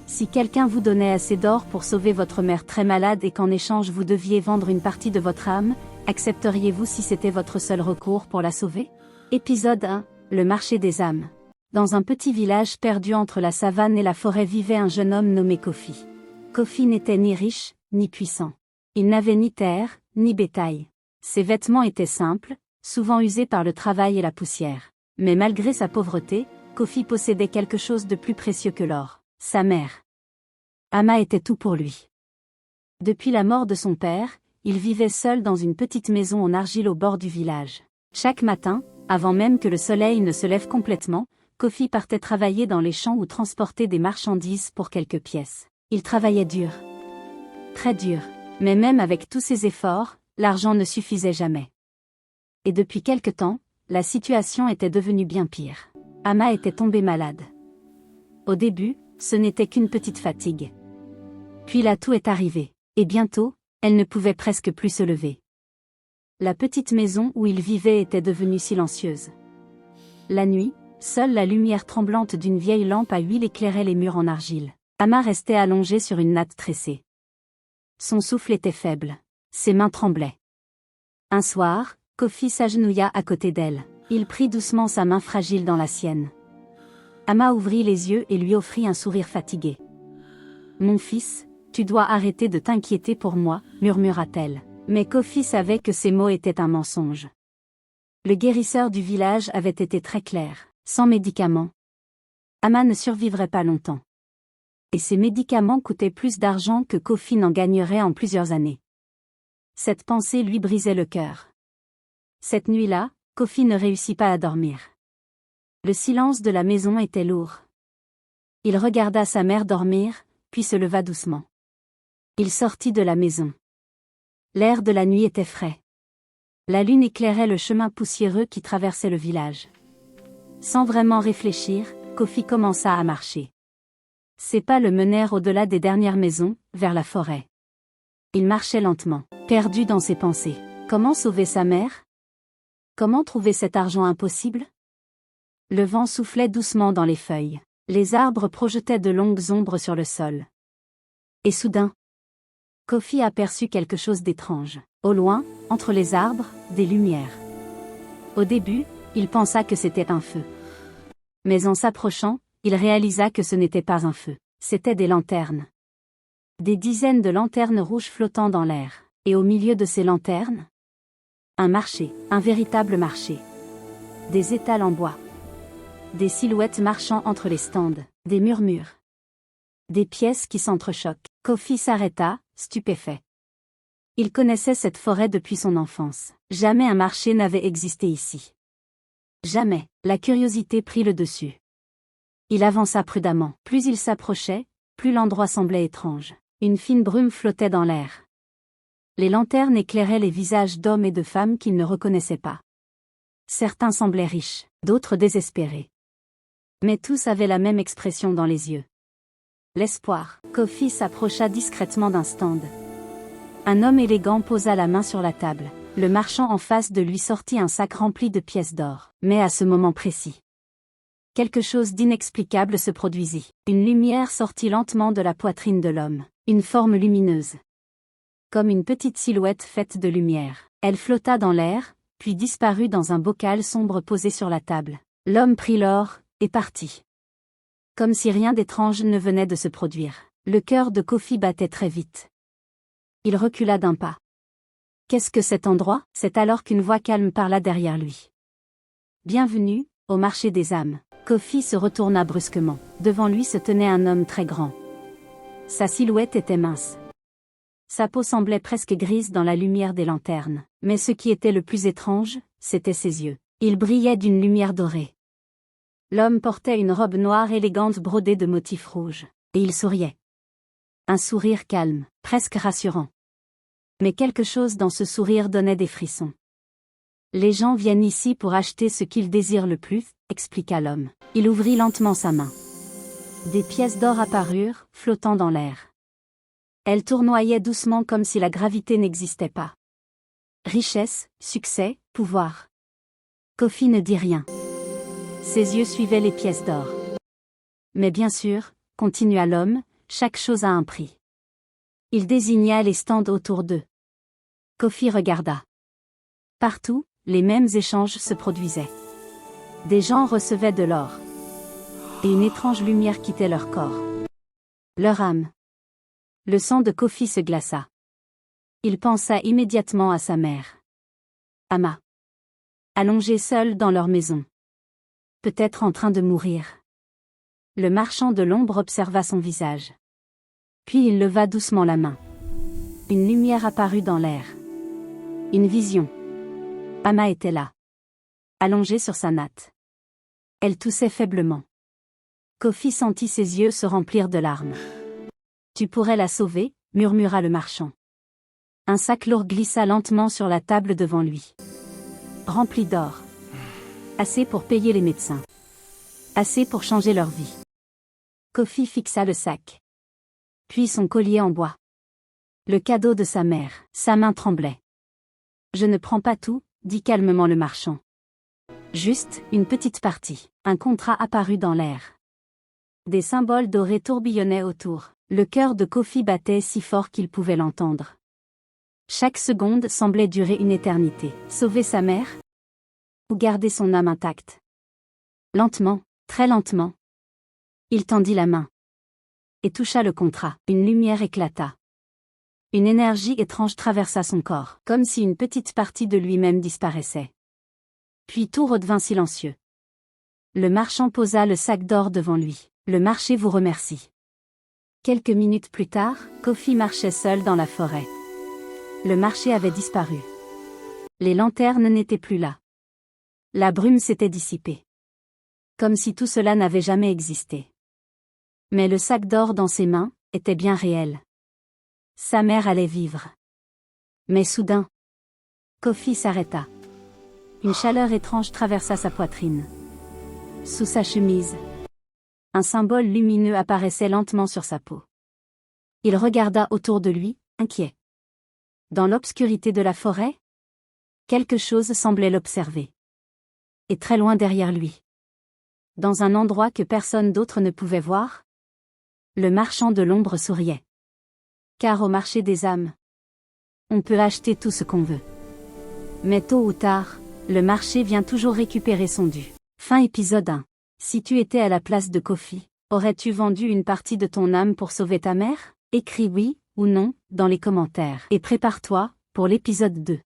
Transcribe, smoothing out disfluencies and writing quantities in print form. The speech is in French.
Si quelqu'un vous donnait assez d'or pour sauver votre mère très malade et qu'en échange vous deviez vendre une partie de votre âme, accepteriez-vous si c'était votre seul recours pour la sauver? Épisode 1. Le marché des âmes. Dans un petit village perdu entre la savane et la forêt vivait un jeune homme nommé Kofi. Kofi n'était ni riche, ni puissant. Il n'avait ni terre, ni bétail. Ses vêtements étaient simples, souvent usés par le travail et la poussière. Mais malgré sa pauvreté, Kofi possédait quelque chose de plus précieux que l'or. Sa mère. Ama était tout pour lui. Depuis la mort de son père, il vivait seul dans une petite maison en argile au bord du village. Chaque matin, avant même que le soleil ne se lève complètement, Kofi partait travailler dans les champs ou transporter des marchandises pour quelques pièces. Il travaillait dur. Très dur. Mais même avec tous ses efforts, l'argent ne suffisait jamais. Et depuis quelque temps, la situation était devenue bien pire. Ama était tombée malade. Au début, ce n'était qu'une petite fatigue. Puis la toux est arrivée, et bientôt, elle ne pouvait presque plus se lever. La petite maison où il vivait était devenue silencieuse. La nuit, seule la lumière tremblante d'une vieille lampe à huile éclairait les murs en argile. Ama restait allongée sur une natte tressée. Son souffle était faible. Ses mains tremblaient. Un soir, Kofi s'agenouilla à côté d'elle. Il prit doucement sa main fragile dans la sienne. Ama ouvrit les yeux et lui offrit un sourire fatigué. « Mon fils, tu dois arrêter de t'inquiéter pour moi, murmura-t-elle. Mais Kofi savait que ces mots étaient un mensonge. Le guérisseur du village avait été très clair. Sans médicaments, Ama ne survivrait pas longtemps. Et ces médicaments coûtaient plus d'argent que Kofi n'en gagnerait en plusieurs années. Cette pensée lui brisait le cœur. Cette nuit-là, Kofi ne réussit pas à dormir. Le silence de la maison était lourd. Il regarda sa mère dormir, puis se leva doucement. Il sortit de la maison. L'air de la nuit était frais. La lune éclairait le chemin poussiéreux qui traversait le village. Sans vraiment réfléchir, Kofi commença à marcher. Ses pas le menèrent au-delà des dernières maisons, vers la forêt. Il marchait lentement, perdu dans ses pensées. Comment sauver sa mère? Comment trouver cet argent impossible? Le vent soufflait doucement dans les feuilles. Les arbres projetaient de longues ombres sur le sol. Et soudain, Kofi aperçut quelque chose d'étrange. Au loin, entre les arbres, des lumières. Au début, il pensa que c'était un feu. Mais en s'approchant, il réalisa que ce n'était pas un feu. C'étaient des lanternes. Des dizaines de lanternes rouges flottant dans l'air. Et au milieu de ces lanternes, un marché, un véritable marché. Des étals en bois. Des silhouettes marchant entre les stands, des murmures. Des pièces qui s'entrechoquent. Kofi s'arrêta, stupéfait. Il connaissait cette forêt depuis son enfance. Jamais un marché n'avait existé ici. Jamais. La curiosité prit le dessus. Il avança prudemment. Plus il s'approchait, plus l'endroit semblait étrange. Une fine brume flottait dans l'air. Les lanternes éclairaient les visages d'hommes et de femmes qu'il ne reconnaissait pas. Certains semblaient riches, d'autres désespérés. Mais tous avaient la même expression dans les yeux. L'espoir. Kofi s'approcha discrètement d'un stand. Un homme élégant posa la main sur la table. Le marchand en face de lui sortit un sac rempli de pièces d'or. Mais à ce moment précis, quelque chose d'inexplicable se produisit. Une lumière sortit lentement de la poitrine de l'homme. Une forme lumineuse. Comme une petite silhouette faite de lumière. Elle flotta dans l'air, puis disparut dans un bocal sombre posé sur la table. L'homme prit l'or, et partit. Comme si rien d'étrange ne venait de se produire. Le cœur de Kofi battait très vite. Il recula d'un pas. Qu'est-ce que cet endroit? C'est alors qu'une voix calme parla derrière lui. Bienvenue, au marché des âmes. Kofi se retourna brusquement. Devant lui se tenait un homme très grand. Sa silhouette était mince. Sa peau semblait presque grise dans la lumière des lanternes. Mais ce qui était le plus étrange, c'étaient ses yeux. Ils brillaient d'une lumière dorée. L'homme portait une robe noire élégante brodée de motifs rouges. Et il souriait. Un sourire calme, presque rassurant. Mais quelque chose dans ce sourire donnait des frissons. Les gens viennent ici pour acheter ce qu'ils désirent le plus, expliqua l'homme. Il ouvrit lentement sa main. Des pièces d'or apparurent, flottant dans l'air. Elles tournoyaient doucement comme si la gravité n'existait pas. Richesse, succès, pouvoir. Kofi ne dit rien. Ses yeux suivaient les pièces d'or. Mais bien sûr, continua l'homme, chaque chose a un prix. Il désigna les stands autour d'eux. Kofi regarda. Partout, les mêmes échanges se produisaient. Des gens recevaient de l'or. Et une étrange lumière quittait leur corps. Leur âme. Le sang de Kofi se glaça. Il pensa immédiatement à sa mère. Ama. Allongée seule dans leur maison. Peut-être en train de mourir. Le marchand de l'ombre observa son visage. Puis il leva doucement la main. Une lumière apparut dans l'air. Une vision. Ama était là. Allongée sur sa natte. Elle toussait faiblement. Kofi sentit ses yeux se remplir de larmes. Tu pourrais la sauver, murmura le marchand. Un sac lourd glissa lentement sur la table devant lui. Rempli d'or. Assez pour payer les médecins. Assez pour changer leur vie. Kofi fixa le sac. Puis son collier en bois. Le cadeau de sa mère. Sa main tremblait. Je ne prends pas tout, dit calmement le marchand. Juste, une petite partie. Un contrat apparut dans l'air. Des symboles dorés tourbillonnaient autour. Le cœur de Kofi battait si fort qu'il pouvait l'entendre. Chaque seconde semblait durer une éternité. Sauver sa mère? Ou garder son âme intacte? Lentement, très lentement. Il tendit la main. Et toucha le contrat. Une lumière éclata. Une énergie étrange traversa son corps, comme si une petite partie de lui-même disparaissait. Puis tout redevint silencieux. Le marchand posa le sac d'or devant lui. Le marché vous remercie. Quelques minutes plus tard, Kofi marchait seul dans la forêt. Le marché avait disparu. Les lanternes n'étaient plus là. La brume s'était dissipée. Comme si tout cela n'avait jamais existé. Mais le sac d'or dans ses mains était bien réel. Sa mère allait vivre. Mais soudain, Kofi s'arrêta. Une chaleur étrange traversa sa poitrine. Sous sa chemise, un symbole lumineux apparaissait lentement sur sa peau. Il regarda autour de lui, inquiet. Dans l'obscurité de la forêt, quelque chose semblait l'observer. Et très loin derrière lui. Dans un endroit que personne d'autre ne pouvait voir, le marchand de l'ombre souriait. Car au marché des âmes, on peut acheter tout ce qu'on veut. Mais tôt ou tard, le marché vient toujours récupérer son dû. Fin épisode 1. Si tu étais à la place de Kofi, aurais-tu vendu une partie de ton âme pour sauver ta mère? Écris oui ou non dans les commentaires. Et prépare-toi pour l'épisode 2.